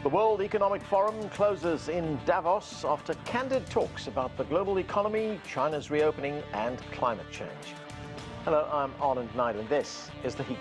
The World Economic Forum closes in Davos after candid talks about the global economy, China's reopening and climate change. Hello, I'm Arnold Knight and this is The Heat.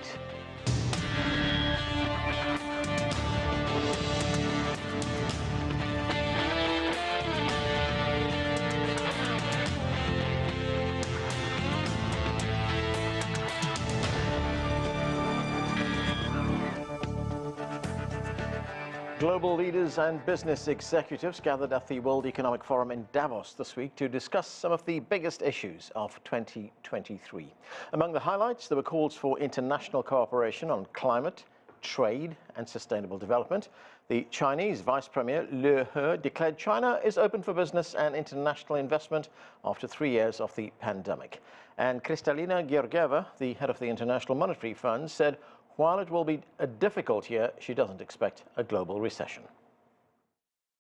Global leaders and business executives gathered at the World Economic Forum in Davos this week to discuss some of the biggest issues of 2023. Among the highlights, there were calls for international cooperation on climate, trade and sustainable development. The Chinese Vice Premier Liu He declared China is open for business and international investment after 3 years of the pandemic. And Kristalina Georgieva, the head of the International Monetary Fund, said while it will be a difficult year, she doesn't expect a global recession.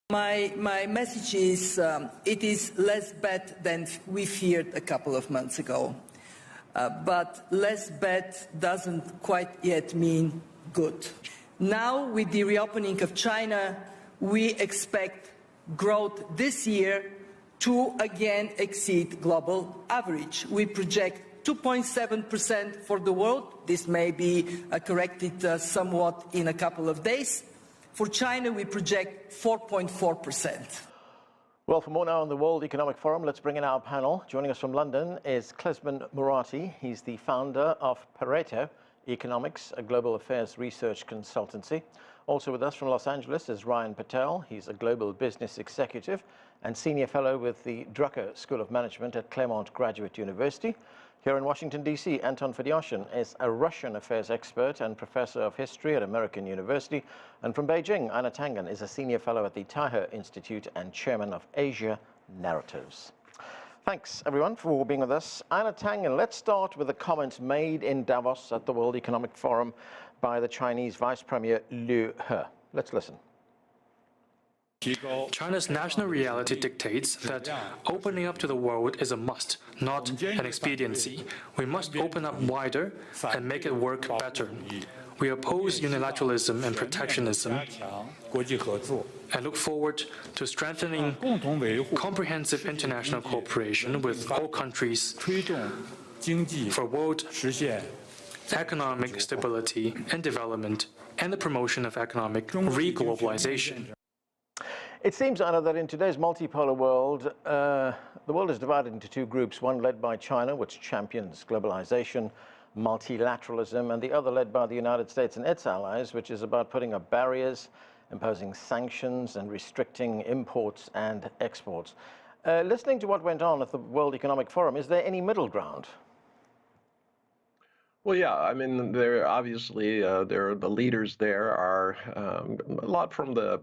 My message is it is less bad than we feared a couple of months ago. But less bad doesn't quite yet mean good. Now, with the reopening of China, we expect growth this year to again exceed global average. We project 2.7% for the world. This may be corrected somewhat in a couple of days. For China, we project 4.4%. Well, for more now on the World Economic Forum, let's bring in our panel. Joining us from London is Klisman Murati. He's the founder of Pareto Economics, a global affairs research consultancy. Also with us from Los Angeles is Ryan Patel. He's a global business executive and senior fellow with the Drucker School of Management at Claremont Graduate University. Here in Washington, D.C., Anton Fedyashin is a Russian affairs expert and professor of history at American University. And from Beijing, Anna Tangen is a senior fellow at the Taihe Institute and chairman of Asia Narratives. Thanks, everyone, for being with us. Anna Tangen, let's start with the comments made in Davos at the World Economic Forum by the Chinese Vice Premier Liu He. Let's listen. China's national reality dictates that opening up to the world is a must, not an expediency. We must open up wider and make it work better. We oppose unilateralism and protectionism and look forward to strengthening comprehensive international cooperation with all countries for world economic stability and development and the promotion of economic re-globalization. It seems, Anna, that in today's multipolar world, the world is divided into two groups, one led by China, which champions globalization, multilateralism, and the other led by the United States and its allies, which is about putting up barriers, imposing sanctions, and restricting imports and exports. Listening to what went on at the World Economic Forum, is there any middle ground? Well, yeah, I mean, there obviously the leaders there are a lot from the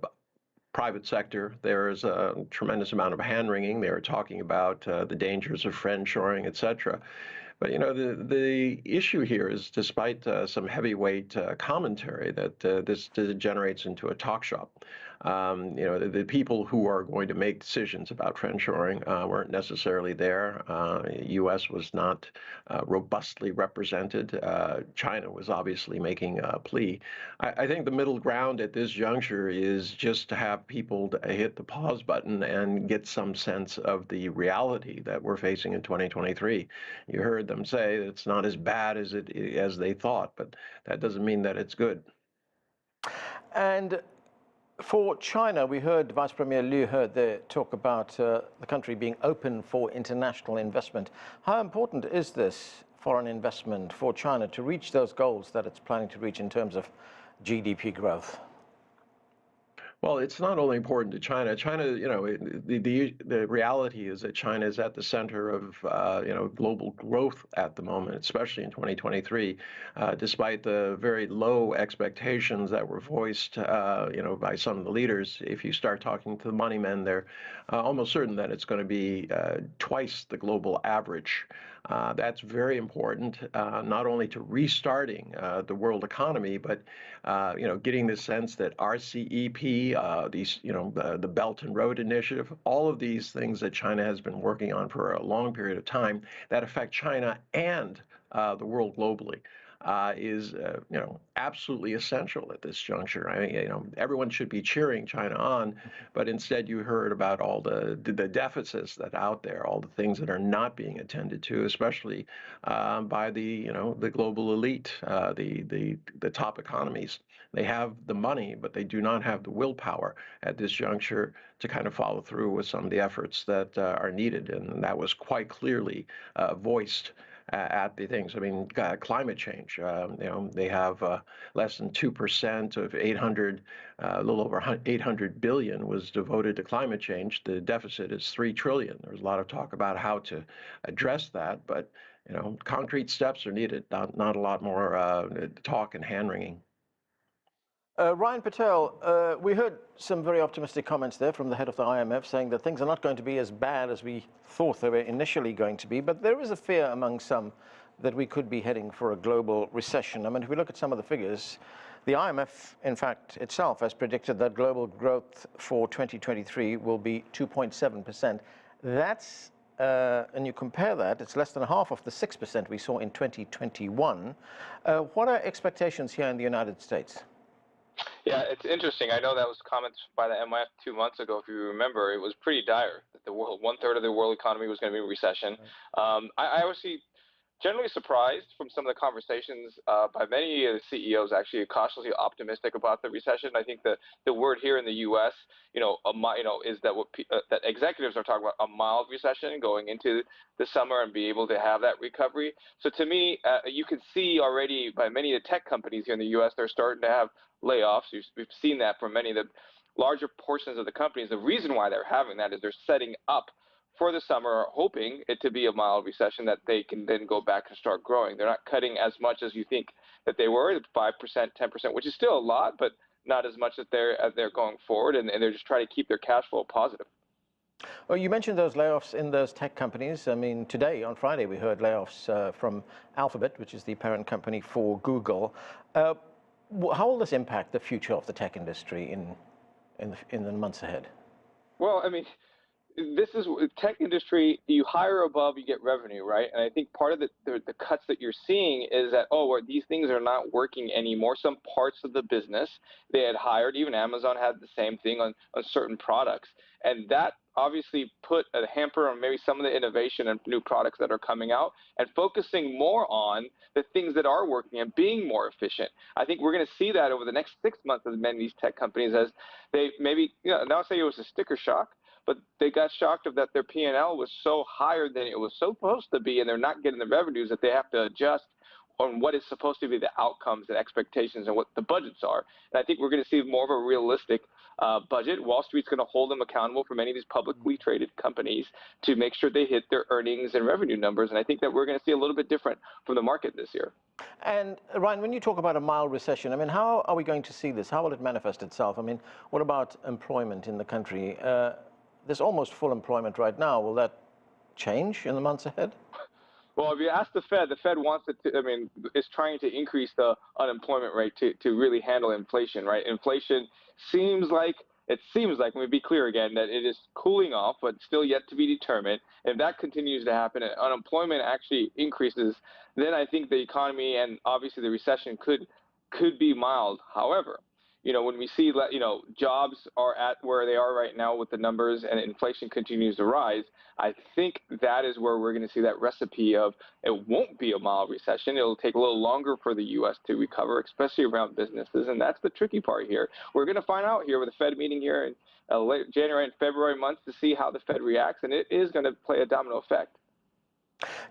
private sector. There's a tremendous amount of hand-wringing. They were talking about the dangers of friendshoring, et cetera. But, you know, the issue here is, despite some heavyweight commentary, that this degenerates into a talk shop. You know, the people who are going to make decisions about friendshoring weren't necessarily there. U.S. was not robustly represented. China was obviously making a plea. I think the middle ground at this juncture is just to have people to hit the pause button and get some sense of the reality that we're facing in 2023. You heard them say that it's not as bad as they thought, but that doesn't mean that it's good. And for China, we heard Vice Premier Liu He there talk about the country being open for international investment. How important is this foreign investment for China to reach those goals that it's planning to reach in terms of GDP growth? Well, it's not only important to China. China, you know, the reality is that China is at the center of, you know, global growth at the moment, especially in 2023, despite the very low expectations that were voiced, you know, by some of the leaders. If you start talking to the money men, they're almost certain that it's going to be twice the global average. That's very important, not only to restarting the world economy, but you know, getting the sense that RCEP, these, you know, the Belt and Road Initiative, all of these things that China has been working on for a long period of time that affect China and the world globally is absolutely essential at this juncture. I mean, everyone should be cheering China on, but instead you heard about all the deficits that are out there, all the things that are not being attended to, especially by the global elite, the top economies. They have the money, but they do not have the willpower at this juncture to kind of follow through with some of the efforts that are needed, and that was quite clearly voiced at the things. I mean, climate change. They have less than 2% of 800, a little over 800 billion was devoted to climate change. The deficit is 3 trillion. There's a lot of talk about how to address that, but concrete steps are needed. Not a lot more talk and hand wringing. Ryan Patel, we heard some very optimistic comments there from the head of the IMF saying that things are not going to be as bad as we thought they were initially going to be, but there is a fear among some that we could be heading for a global recession. I mean, if we look at some of the figures, the IMF, in fact, itself has predicted that global growth for 2023 will be 2.7%. That's, and you compare that, it's less than half of the 6% we saw in 2021. What are expectations here in the United States? Yeah, it's interesting. I know that was comments by the MIF 2 months ago. If you remember, it was pretty dire that the world, 1/3 of the world economy was going to be in recession. I was generally surprised from some of the conversations by many of the CEOs actually cautiously optimistic about the recession. I think the word here in the U.S. Is that that executives are talking about a mild recession going into the summer and be able to have that recovery. So to me, you can see already by many of the tech companies here in the U.S. they're starting to have layoffs. We've seen that from many of the larger portions of the companies. The reason why they're having that is they're setting up for the summer, hoping it to be a mild recession that they can then go back and start growing. They're not cutting as much as you think that they were, 5%, 10%, which is still a lot, but not as much that they're going forward, and they're just trying to keep their cash flow positive. Well, you mentioned those layoffs in those tech companies. I mean, today, on Friday, we heard layoffs from Alphabet, which is the parent company for Google. How will this impact the future of the tech industry in the months ahead? Well, I mean, this is tech industry. You hire above, you get revenue, right? And I think part of the cuts that you're seeing is that, these things are not working anymore. Some parts of the business they had hired, even Amazon had the same thing on certain products. And that obviously put a hamper on maybe some of the innovation and new products that are coming out, and focusing more on the things that are working and being more efficient. I think we're going to see that over the next 6 months as many of these tech companies, as they maybe, not say it was a sticker shock, but they got shocked of that their P&L was so higher than it was supposed to be, and they're not getting the revenues that they have to adjust on what is supposed to be the outcomes and expectations and what the budgets are. And I think we're going to see more of a realistic budget. Wall Street's going to hold them accountable for many of these publicly traded companies to make sure they hit their earnings and revenue numbers. And I think that we're going to see a little bit different from the market this year. And Ryan, when you talk about a mild recession, I mean, how are we going to see this? How will it manifest itself? I mean, what about employment in the country? There's almost full employment right now. Will that change in the months ahead? Well, if you ask the Fed wants it to, is trying to increase the unemployment rate to really handle inflation, right? Inflation seems like, let me be clear again, that it is cooling off, but still yet to be determined. If that continues to happen and unemployment actually increases, then I think the economy and obviously the recession could be mild. However, when we see that, jobs are at where they are right now with the numbers and inflation continues to rise, I think that is where we're going to see that recipe of it won't be a mild recession. It'll take a little longer for the U.S. to recover, especially around businesses. And that's the tricky part here. We're going to find out here with the Fed meeting here in late January and February months to see how the Fed reacts. And it is going to play a domino effect.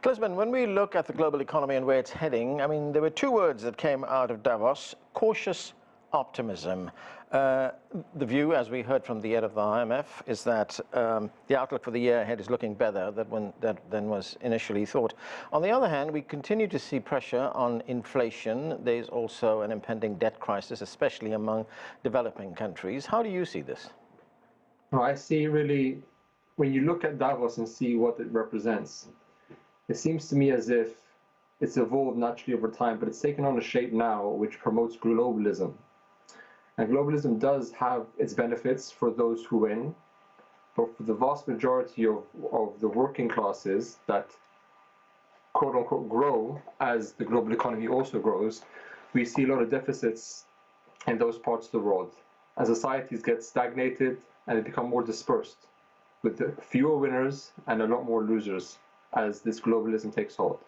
Klisman, when we look at the global economy and where it's heading, I mean, there were two words that came out of Davos: cautious optimism. The view, as we heard from the head of the IMF, is that the outlook for the year ahead is looking better than was initially thought. On the other hand, we continue to see pressure on inflation. There's also an impending debt crisis, especially among developing countries. How do you see this? Well, I see really, when you look at Davos and see what it represents, it seems to me as if it's evolved naturally over time, but it's taken on a shape now which promotes globalism. And globalism does have its benefits for those who win, but for the vast majority of the working classes that quote unquote grow as the global economy also grows, we see a lot of deficits in those parts of the world. As societies get stagnated and they become more dispersed, with fewer winners and a lot more losers as this globalism takes hold.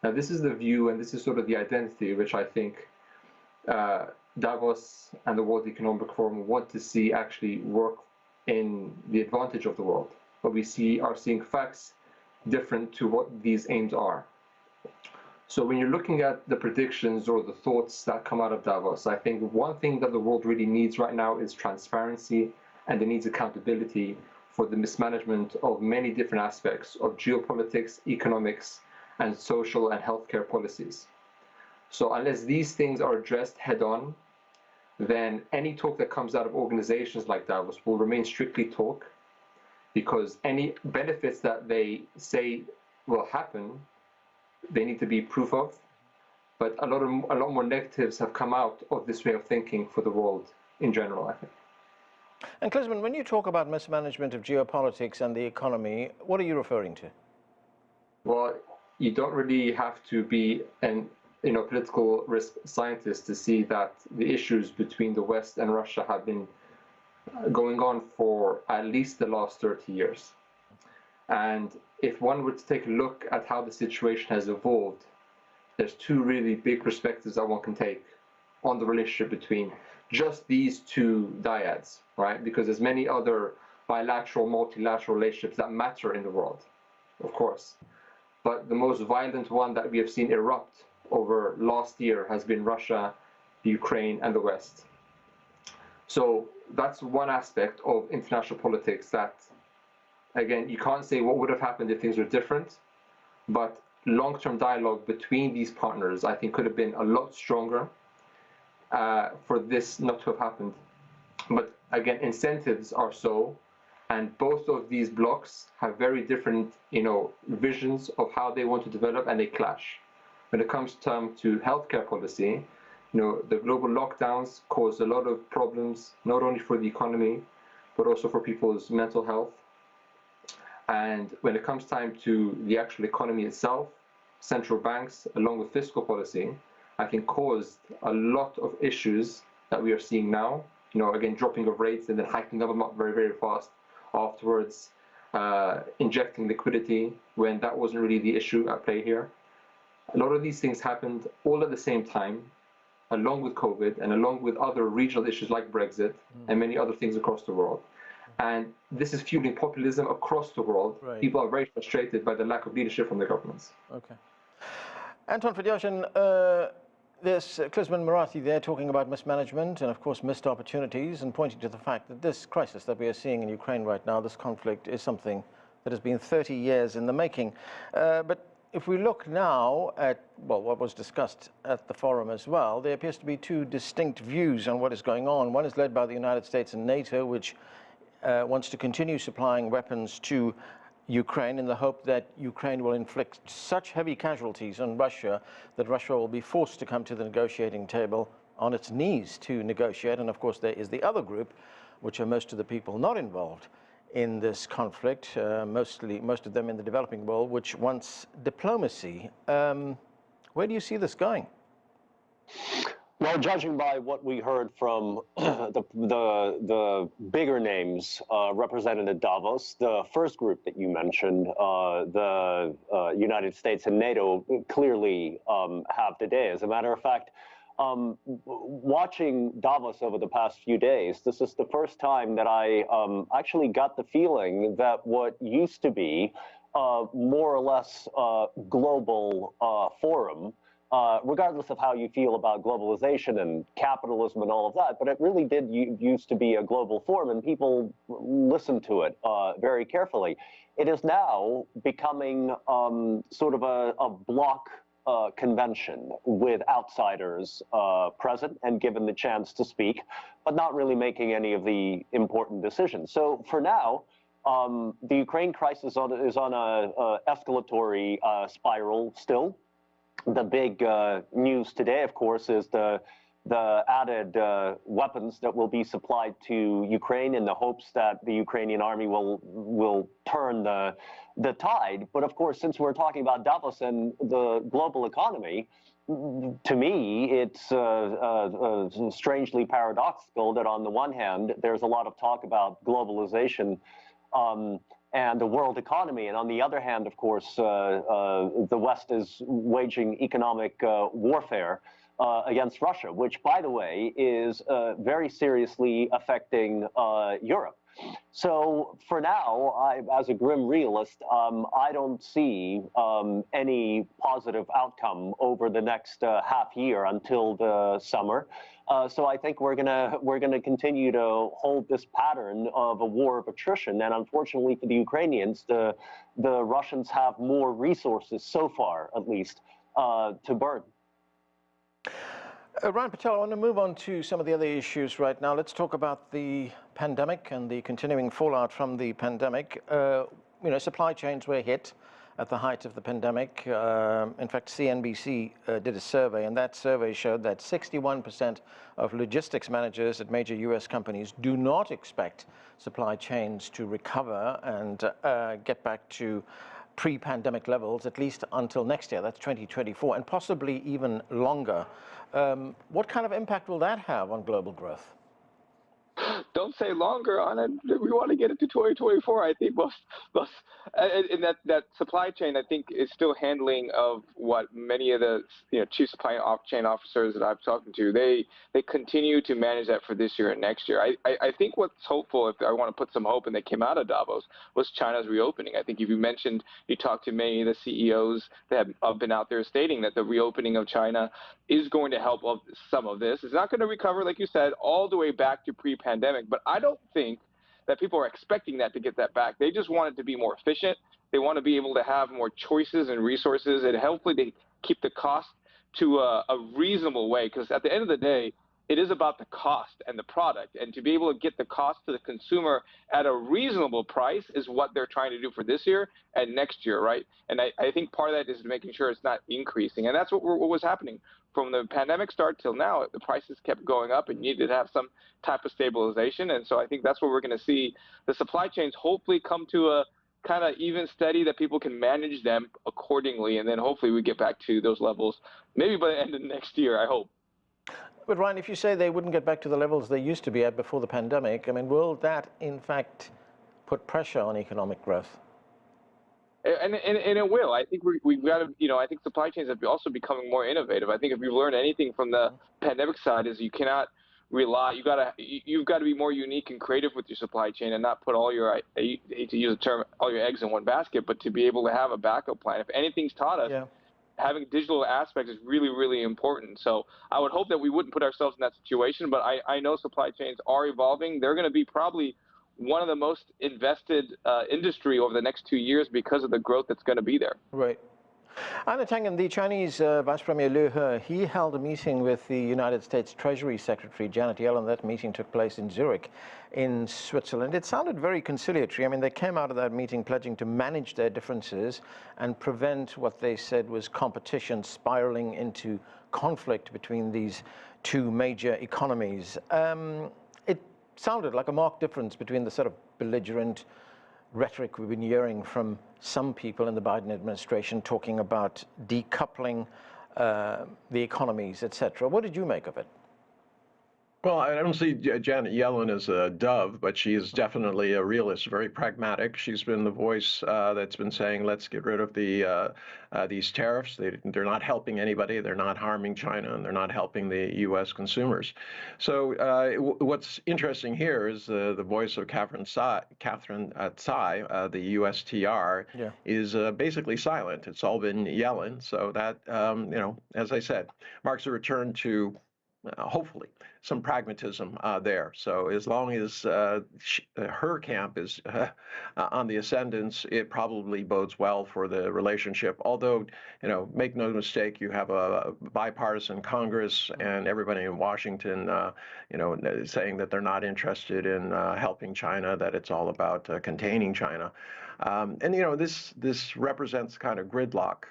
Now, this is the view and this is sort of the identity which I think Davos and the World Economic Forum want to see actually work in the advantage of the world. But we are seeing facts different to what these aims are. So when you're looking at the predictions or the thoughts that come out of Davos, I think one thing that the world really needs right now is transparency, and it needs accountability for the mismanagement of many different aspects of geopolitics, economics, and social and healthcare policies. So unless these things are addressed head on, then any talk that comes out of organizations like Davos will remain strictly talk, because any benefits that they say will happen, they need to be proof of. But a lot more negatives have come out of this way of thinking for the world in general, I think. And Klisman, when you talk about mismanagement of geopolitics and the economy, what are you referring to? Well, you don't really have to be an political risk scientist to see that the issues between the West and Russia have been going on for at least the last 30 years. And if one were to take a look at how the situation has evolved, there's two really big perspectives that one can take on the relationship between just these two dyads, right? Because there's many other bilateral, multilateral relationships that matter in the world, of course. But the most violent one that we have seen erupt over last year has been Russia, Ukraine, and the West. So that's one aspect of international politics that, again, you can't say what would have happened if things were different, but long-term dialogue between these partners, I think, could have been a lot stronger for this not to have happened. But again, incentives are so, and both of these blocks have very different, visions of how they want to develop, and they clash. When it comes to healthcare policy, the global lockdowns cause a lot of problems, not only for the economy, but also for people's mental health. And when it comes time to the actual economy itself, central banks, along with fiscal policy, I think caused a lot of issues that we are seeing now. Again, dropping of rates and then hiking them up very, very fast afterwards, injecting liquidity when that wasn't really the issue at play here. A lot of these things happened all at the same time, along with COVID and along with other regional issues like Brexit and many other things across the world. And this is fueling populism across the world. Right. People are very frustrated by the lack of leadership from the governments. Okay. Anton Fedyashin, there's Klisman Murati there talking about mismanagement and, of course, missed opportunities, and pointing to the fact that this crisis that we are seeing in Ukraine right now, this conflict, is something that has been 30 years in the making. But if we look now at, what was discussed at the forum as well, there appears to be two distinct views on what is going on. One is led by the United States and NATO, which wants to continue supplying weapons to Ukraine in the hope that Ukraine will inflict such heavy casualties on Russia that Russia will be forced to come to the negotiating table on its knees to negotiate. And of course, there is the other group, which are most of the people not involved in this conflict, most of them in the developing world, which wants diplomacy. Where do you see this going? Well, judging by what we heard from the bigger names represented at Davos, the first group that you mentioned, the United States and NATO, clearly have today. As a matter of fact, watching Davos over the past few days, this is the first time that I actually got the feeling that what used to be more or less global forum, regardless of how you feel about globalization and capitalism and all of that, but it really did used to be a global forum, and people listened to it very carefully. It is now becoming sort of a block convention with outsiders present and given the chance to speak, but not really making any of the important decisions. So for now, the Ukraine crisis is on a escalatory spiral still. The big news today, of course, is the added weapons that will be supplied to Ukraine in the hopes that the Ukrainian army will turn the tide. But of course, since we're talking about Davos and the global economy, to me, it's strangely paradoxical that on the one hand, there's a lot of talk about globalization and the world economy, and on the other hand, of course, the West is waging economic warfare against Russia, which, by the way, is very seriously affecting Europe. So for now, as a grim realist, I don't see any positive outcome over the next half year until the summer. So I think we're gonna continue to hold this pattern of a war of attrition. And unfortunately for the Ukrainians, the Russians have more resources so far, at least, to burn. Ryan Patel, I want to move on to some of the other issues right now. Let's talk about the pandemic and the continuing fallout from the pandemic. Supply chains were hit at the height of the pandemic. In fact, CNBC did a survey, and that survey showed that 61% of logistics managers at major U.S. companies do not expect supply chains to recover and get back to pre-pandemic levels, at least until next year. That's 2024, and possibly even longer. What kind of impact will that have on global growth? Don't say longer on it. We want to get it to 2024. I think most and that supply chain, I think, is still handling of what many of the chief supply chain officers that I've talked to. They continue to manage that for this year and next year. I think what's hopeful, if I want to put some hope, and they came out of Davos, was China's reopening. I think if you talked to many of the CEOs that have been out there stating that the reopening of China is going to help some of this. It's not going to recover, like you said, all the way back to pre-pandemic, but I don't think that people are expecting that to get that back. They just want it to be more efficient. They want to be able to have more choices and resources, and hopefully they keep the cost to a reasonable way, because at the end of the day, it is about the cost and the product, and to be able to get the cost to the consumer at a reasonable price is what they're trying to do for this year and next year, right? And I think part of that is making sure it's not increasing, and that's what was happening. From the pandemic start till now, the prices kept going up, and you needed to have some type of stabilization. And so I think that's what we're going to see. The supply chains hopefully come to a kind of even steady that people can manage them accordingly. And then hopefully we get back to those levels, maybe by the end of next year, I hope. But Ryan, if you say they wouldn't get back to the levels they used to be at before the pandemic, I mean, will that in fact put pressure on economic growth? And it will. I think we've got to, I think supply chains have also becoming more innovative. I think if you've learned anything from the pandemic side is you cannot rely, you've got to be more unique and creative with your supply chain and not put all your, I hate to use the term, all your eggs in one basket, but to be able to have a backup plan. If anything's taught us, having digital aspects is really, really important. So I would hope that we wouldn't put ourselves in that situation, but I know supply chains are evolving. They're going to be probably one of the most invested industry over the next 2 years because of the growth that's going to be there. Right. Anna Tangen, the Chinese Vice Premier Liu He, he held a meeting with the United States Treasury Secretary Janet Yellen. That meeting took place in Zurich in Switzerland. It sounded very conciliatory. I mean, they came out of that meeting pledging to manage their differences and prevent what they said was competition spiraling into conflict between these two major economies. It sounded like a marked difference between the sort of belligerent rhetoric we've been hearing from some people in the Biden administration talking about decoupling the economies, etc. What did you make of it? Well, I don't see Janet Yellen as a dove, but she is definitely a realist, very pragmatic. She's been the voice that's been saying, let's get rid of these tariffs. They're not helping anybody. They're not harming China, and they're not helping the U.S. consumers. So what's interesting here is the voice of Catherine Tsai, the USTR, is basically silent. It's all been Yellen. So that, as I said, marks a return to hopefully some pragmatism there. So as long as her camp is on the ascendance, it probably bodes well for the relationship. Although, make no mistake, you have a bipartisan Congress and everybody in Washington, saying that they're not interested in helping China, that it's all about containing China. And this represents kind of gridlock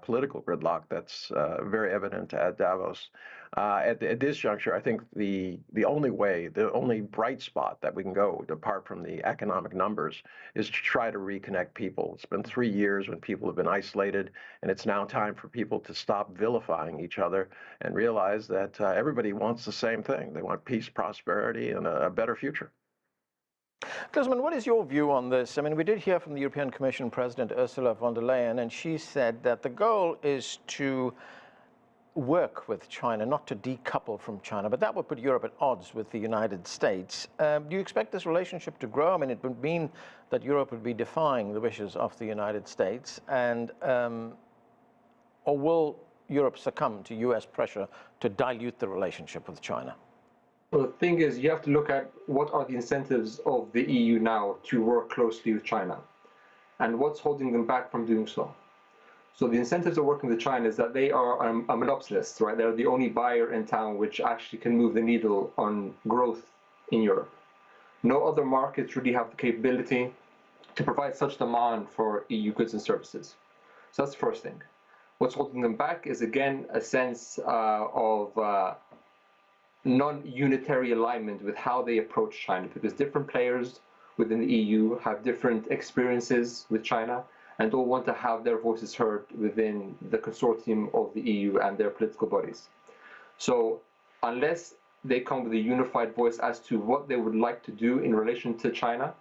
political gridlock that's very evident at Davos. At this juncture, I think the only way, the only bright spot that we can go, apart from the economic numbers, is to try to reconnect people. It's been 3 years when people have been isolated, and it's now time for people to stop vilifying each other and realize that everybody wants the same thing. They want peace, prosperity, and a better future. Klisman, what is your view on this? I mean, we did hear from the European Commission President Ursula von der Leyen, and she said that the goal is to work with China, not to decouple from China, but that would put Europe at odds with the United States. Do you expect this relationship to grow? I mean, it would mean that Europe would be defying the wishes of the United States, and or will Europe succumb to US pressure to dilute the relationship with China? Well, the thing is, you have to look at what are the incentives of the EU now to work closely with China, and what's holding them back from doing so. So the incentives of working with China is that they are a monopolist, right? They're the only buyer in town which actually can move the needle on growth in Europe. No other markets really have the capability to provide such demand for EU goods and services. So that's the first thing. What's holding them back is, again, a sense of non-unitary alignment with how they approach China, because different players within the EU have different experiences with China, and all want to have their voices heard within the consortium of the EU and their political bodies. So unless they come with a unified voice as to what they would like to do in relation to China,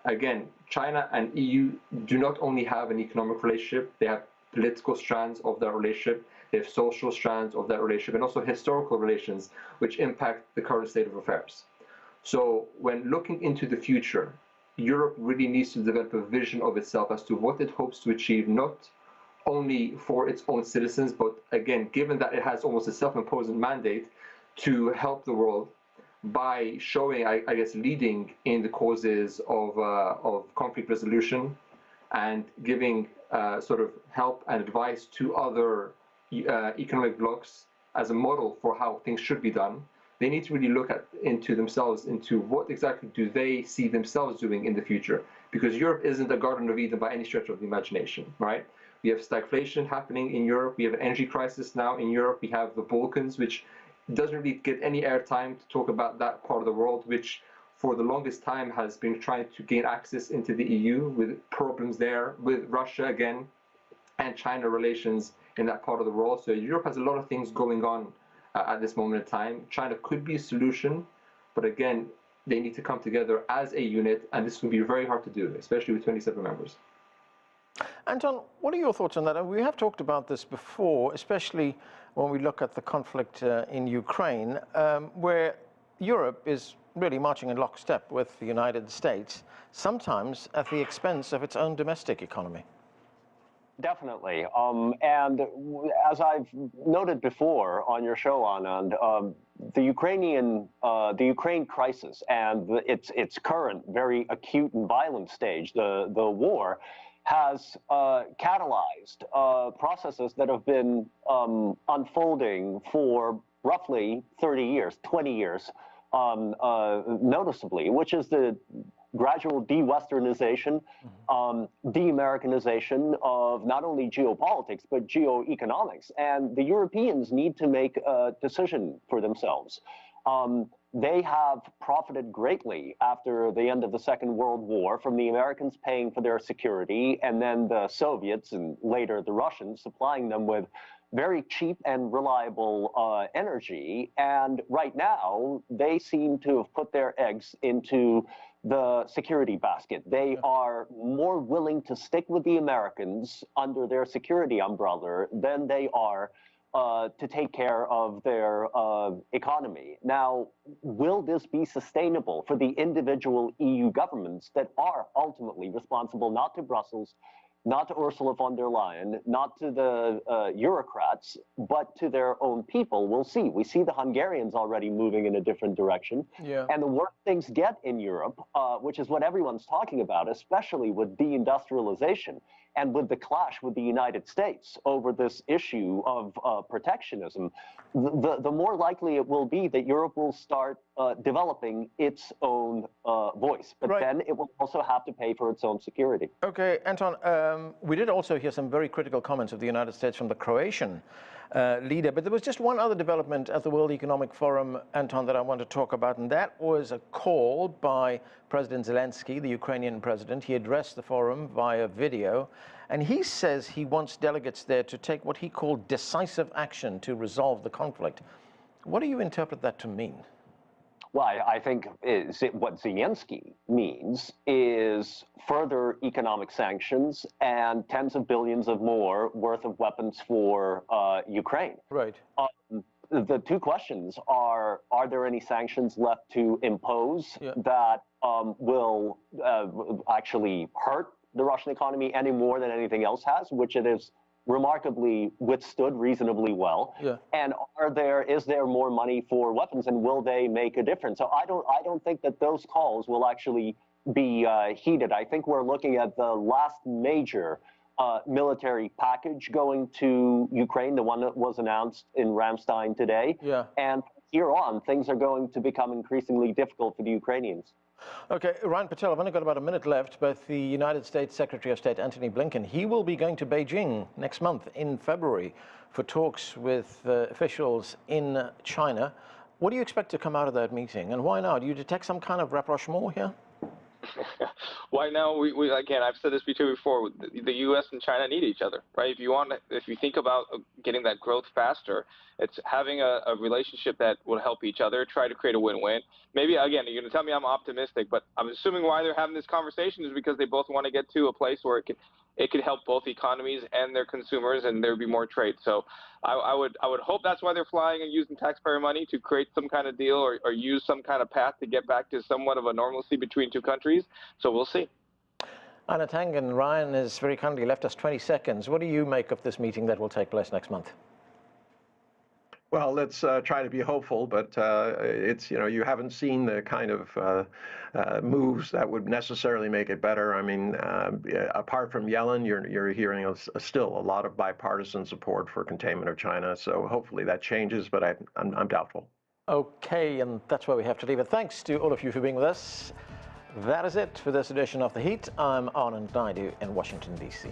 again, China and EU do not only have an economic relationship, they have political strands of that relationship, they have social strands of that relationship, and also historical relations which impact the current state of affairs. So when looking into the future, Europe really needs to develop a vision of itself as to what it hopes to achieve, not only for its own citizens, but again, given that it has almost a self-imposed mandate to help the world by showing, I guess, leading in the causes of conflict resolution and giving sort of help and advice to other economic blocs as a model for how things should be done. They need to really look into themselves, into what exactly do they see themselves doing in the future, because Europe isn't a Garden of Eden by any stretch of the imagination, right? We have stagflation happening in Europe. We have an energy crisis now in Europe. We have the Balkans, which doesn't really get any airtime to talk about that part of the world, which for the longest time has been trying to gain access into the EU, with problems there, with Russia again, and China relations in that part of the world. So Europe has a lot of things going on at this moment in time. China could be a solution, but again, they need to come together as a unit, and this will be very hard to do, especially with 27 members. Anton, what are your thoughts on that? And we have talked about this before, especially when we look at the conflict in Ukraine, where Europe is really marching in lockstep with the United States, sometimes at the expense of its own domestic economy. Definitely. And as I've noted before on your show, Anand, the Ukraine crisis and its current very acute and violent stage, the war, has catalyzed processes that have been unfolding for roughly 30 years, 20 years, noticeably, which is the gradual de-Westernization, de-Americanization of not only geopolitics, but geoeconomics. And the Europeans need to make a decision for themselves. They have profited greatly after the end of the Second World War from the Americans paying for their security, and then the Soviets and later the Russians supplying them with very cheap and reliable energy. And right now, they seem to have put their eggs into the security basket. They are more willing to stick with the Americans under their security umbrella than they are to take care of their economy. Now, will this be sustainable for the individual EU governments that are ultimately responsible, not to Brussels, not to Ursula von der Leyen, not to the Eurocrats, but to their own people? We'll see. We see the Hungarians already moving in a different direction. Yeah. And the worse things get in Europe, which is what everyone's talking about, especially with deindustrialization, and with the clash with the United States over this issue of protectionism, the more likely it will be that Europe will start developing its own voice. But then it will also have to pay for its own security. Okay, Anton, we did also hear some very critical comments of the United States from the Croatian leader, but there was just one other development at the World Economic Forum, Anton, that I want to talk about, and that was a call by President Zelensky, the Ukrainian president. He addressed the forum via video, and he says he wants delegates there to take what he called decisive action to resolve the conflict. What do you interpret that to mean? Well, I think what Zelensky means is further economic sanctions and tens of billions of more worth of weapons for Ukraine. Right. The two questions are there any sanctions left to impose that will actually hurt the Russian economy any more than anything else has, which it is remarkably withstood reasonably well, and is there more money for weapons, and will they make a difference? So I don't think that those calls will actually be heeded. I think we're looking at the last major military package going to Ukraine, the one that was announced in Ramstein today. And here on, things are going to become increasingly difficult for the Ukrainians. Okay, Ryan Patel, I've only got about a minute left, but the United States Secretary of State Antony Blinken, he will be going to Beijing next month in February for talks with officials in China. What do you expect to come out of that meeting, and why now? Do you detect some kind of rapprochement here? Why now? We again, I've said this before. The U.S. and China need each other, right? If you think about getting that growth faster, it's having a relationship that will help each other, try to create a win-win. Maybe again, you're going to tell me I'm optimistic, but I'm assuming why they're having this conversation is because they both want to get to a place where it could help both economies and their consumers, and there would be more trade. So I would hope that's why they're flying and using taxpayer money to create some kind of deal or use some kind of path to get back to somewhat of a normalcy between two countries. So we'll see. Anna Tang, and Ryan has very kindly left us 20 seconds. What do you make of this meeting that will take place next month? Well, let's try to be hopeful, but it's, you haven't seen the kind of moves that would necessarily make it better. I mean, apart from Yellen, you're hearing still a lot of bipartisan support for containment of China. So hopefully that changes, but I'm doubtful. Okay, and that's where we have to leave it. Thanks to all of you for being with us. That is it for this edition of The Heat. I'm Anand Naidu in Washington, D.C.